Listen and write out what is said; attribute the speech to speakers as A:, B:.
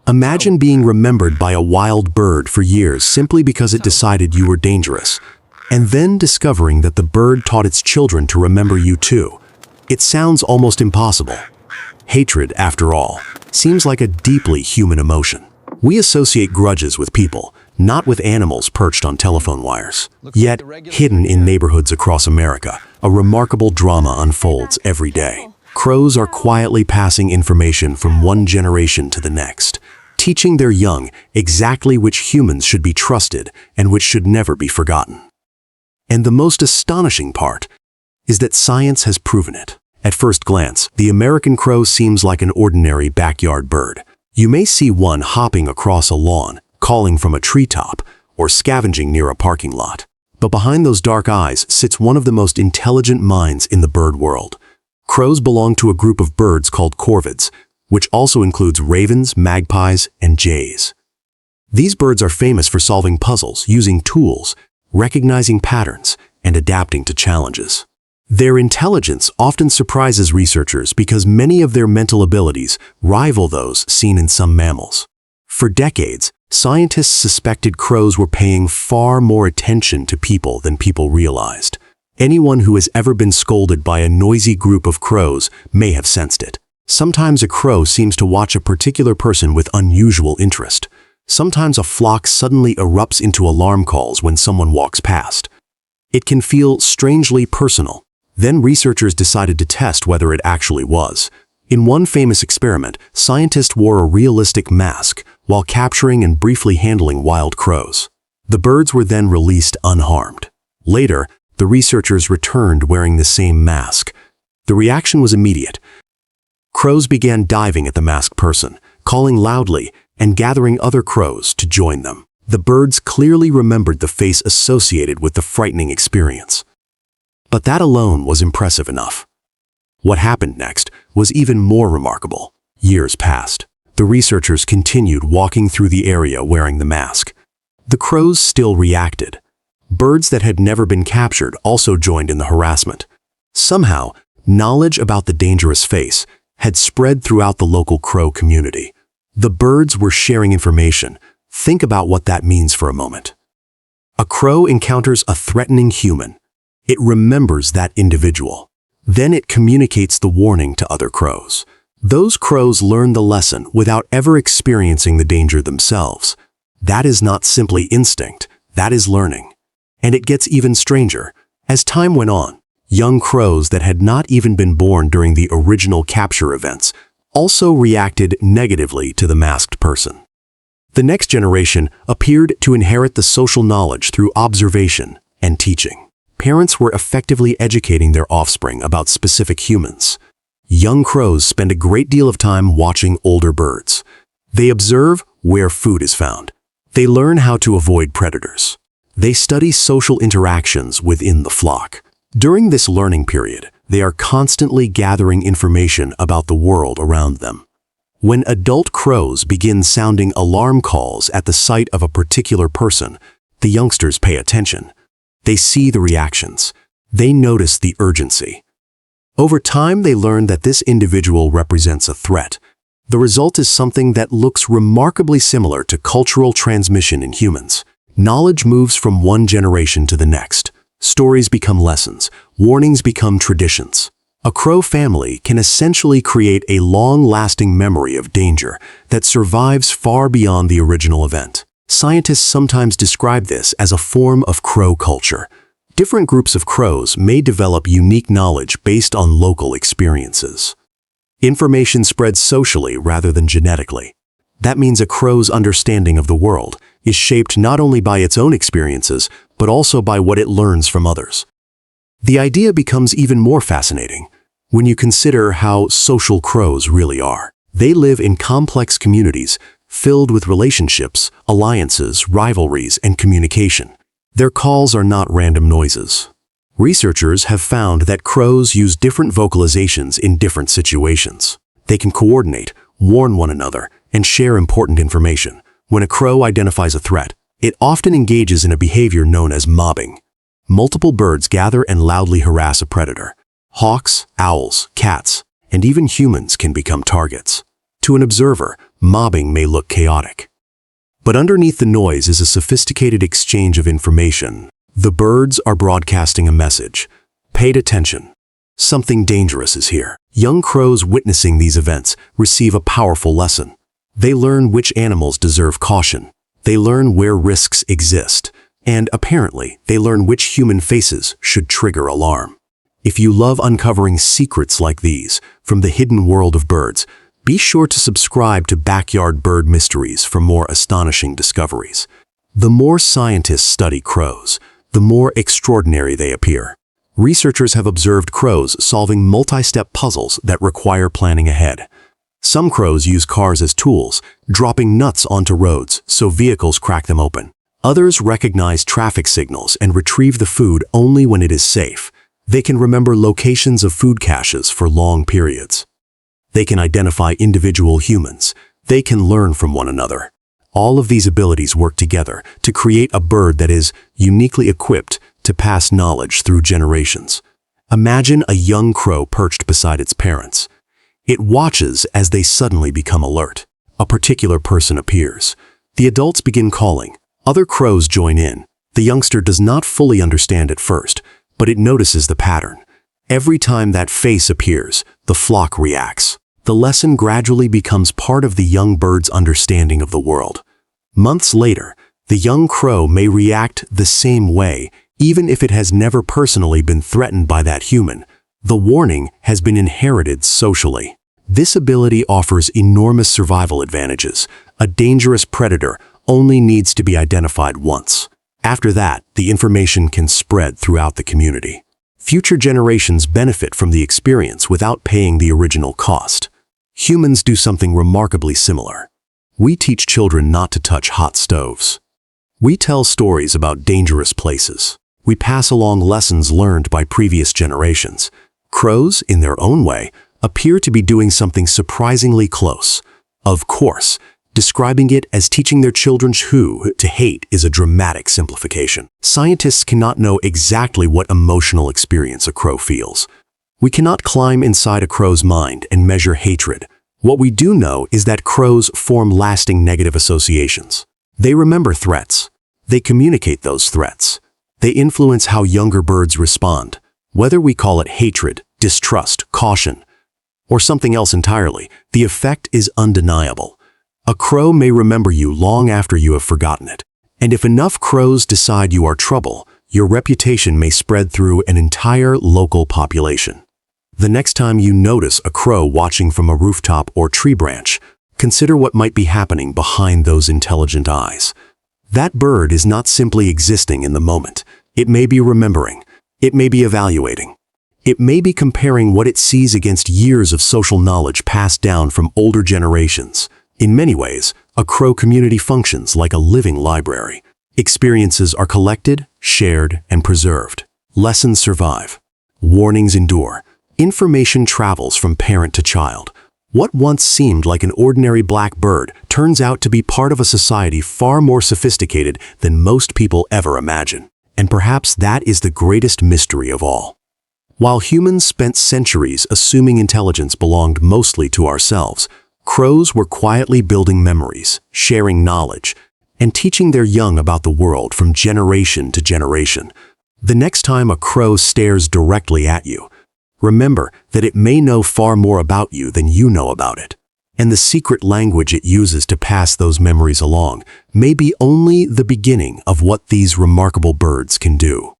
A: Imagine being remembered by a wild bird for years simply because it decided you were dangerous, and then discovering that the bird taught its children to remember you too. It sounds almost impossible. Hatred, after all, seems like a deeply human emotion. We associate grudges with people, not with animals perched on telephone wires. Yet, hidden in neighborhoods across America, a remarkable drama unfolds every day. Crows are quietly passing information from one generation to the next, teaching their young exactly which humans should be trusted and which should never be forgotten. And the most astonishing part is that science has proven it. At first glance, the American crow seems like an ordinary backyard bird. You may see one hopping across a lawn, calling from a treetop, or scavenging near a parking lot. But behind those dark eyes sits one of the most intelligent minds in the bird world. Crows belong to a group of birds called corvids, which also includes ravens, magpies, and jays. These birds are famous for solving puzzles, using tools, recognizing patterns, and adapting to challenges. Their intelligence often surprises researchers because many of their mental abilities rival those seen in some mammals. For decades, scientists suspected crows were paying far more attention to people than people realized. Anyone who has ever been scolded by a noisy group of crows may have sensed it. Sometimes a crow seems to watch a particular person with unusual interest. Sometimes a flock suddenly erupts into alarm calls when someone walks past. It can feel strangely personal. Then researchers decided to test whether it actually was. In one famous experiment, scientists wore a realistic mask while capturing and briefly handling wild crows. The birds were then released unharmed. Later, the researchers returned wearing the same mask. The reaction was immediate. Crows began diving at the masked person, calling loudly, and gathering other crows to join them. The birds clearly remembered the face associated with the frightening experience. But that alone was impressive enough. What happened next was even more remarkable. Years passed. The researchers continued walking through the area wearing the mask. The crows still reacted. Birds that had never been captured also joined in the harassment. Somehow, knowledge about the dangerous face had spread throughout the local crow community. The birds were sharing information. Think about what that means for a moment. A crow encounters a threatening human. It remembers that individual. Then it communicates the warning to other crows. Those crows learn the lesson without ever experiencing the danger themselves. That is not simply instinct, that is learning. And it gets even stranger. As time went on, young crows that had not even been born during the original capture events also reacted negatively to the masked person. The next generation appeared to inherit the social knowledge through observation and teaching. Parents were effectively educating their offspring about specific humans. Young crows spend a great deal of time watching older birds. They observe where food is found. They learn how to avoid predators. They study social interactions within the flock. During this learning period, they are constantly gathering information about the world around them. When adult crows begin sounding alarm calls at the sight of a particular person, the youngsters pay attention. They see the reactions. They notice the urgency. Over time, they learn that this individual represents a threat. The result is something that looks remarkably similar to cultural transmission in humans. Knowledge moves from one generation to the next. Stories become lessons. Warnings become traditions. A crow family can essentially create a long-lasting memory of danger that survives far beyond the original event. Scientists sometimes describe this as a form of crow culture. Different groups of crows may develop unique knowledge based on local experiences. Information spreads socially rather than genetically. That means a crow's understanding of the world is shaped not only by its own experiences, but also by what it learns from others. The idea becomes even more fascinating when you consider how social crows really are. They live in complex communities filled with relationships, alliances, rivalries, and communication. Their calls are not random noises. Researchers have found that crows use different vocalizations in different situations. They can coordinate, warn one another, and share important information. When a crow identifies a threat, it often engages in a behavior known as mobbing. Multiple birds gather and loudly harass a predator. Hawks, owls, cats, and even humans can become targets. To an observer, mobbing may look chaotic. But underneath the noise is a sophisticated exchange of information. The birds are broadcasting a message. Pay attention. Something dangerous is here. Young crows witnessing these events receive a powerful lesson. They learn which animals deserve caution. They learn where risks exist. And apparently, they learn which human faces should trigger alarm. If you love uncovering secrets like these from the hidden world of birds, be sure to subscribe to Backyard Bird Mysteries for more astonishing discoveries. The more scientists study crows, the more extraordinary they appear. Researchers have observed crows solving multi-step puzzles that require planning ahead. Some crows use cars as tools, dropping nuts onto roads so vehicles crack them open. Others recognize traffic signals and retrieve the food only when it is safe. They can remember locations of food caches for long periods. They can identify individual humans. They can learn from one another. All of these abilities work together to create a bird that is uniquely equipped to pass knowledge through generations. Imagine a young crow perched beside its parents. It watches as they suddenly become alert. A particular person appears. The adults begin calling. Other crows join in. The youngster does not fully understand at first, but it notices the pattern. Every time that face appears, the flock reacts. The lesson gradually becomes part of the young bird's understanding of the world. Months later, the young crow may react the same way, even if it has never personally been threatened by that human. The warning has been inherited socially. This ability offers enormous survival advantages. A dangerous predator only needs to be identified once. After that, the information can spread throughout the community. Future generations benefit from the experience without paying the original cost. Humans do something remarkably similar. We teach children not to touch hot stoves. We tell stories about dangerous places. We pass along lessons learned by previous generations. Crows, in their own way, appear to be doing something surprisingly close. Of course, describing it as teaching their children who to hate is a dramatic simplification. Scientists cannot know exactly what emotional experience a crow feels. We cannot climb inside a crow's mind and measure hatred. What we do know is that crows form lasting negative associations. They remember threats. They communicate those threats. They influence how younger birds respond. Whether we call it hatred, distrust, caution, or something else entirely, the effect is undeniable. A crow may remember you long after you have forgotten it. And if enough crows decide you are trouble, your reputation may spread through an entire local population. The next time you notice a crow watching from a rooftop or tree branch, consider what might be happening behind those intelligent eyes. That bird is not simply existing in the moment. It may be remembering. It may be evaluating. It may be comparing what it sees against years of social knowledge passed down from older generations. In many ways, a crow community functions like a living library. Experiences are collected, shared, and preserved. Lessons survive. Warnings endure. Information travels from parent to child. What once seemed like an ordinary black bird turns out to be part of a society far more sophisticated than most people ever imagine. And perhaps that is the greatest mystery of all. While humans spent centuries assuming intelligence belonged mostly to ourselves, crows were quietly building memories, sharing knowledge, and teaching their young about the world from generation to generation. The next time a crow stares directly at you, remember that it may know far more about you than you know about it. And the secret language it uses to pass those memories along may be only the beginning of what these remarkable birds can do.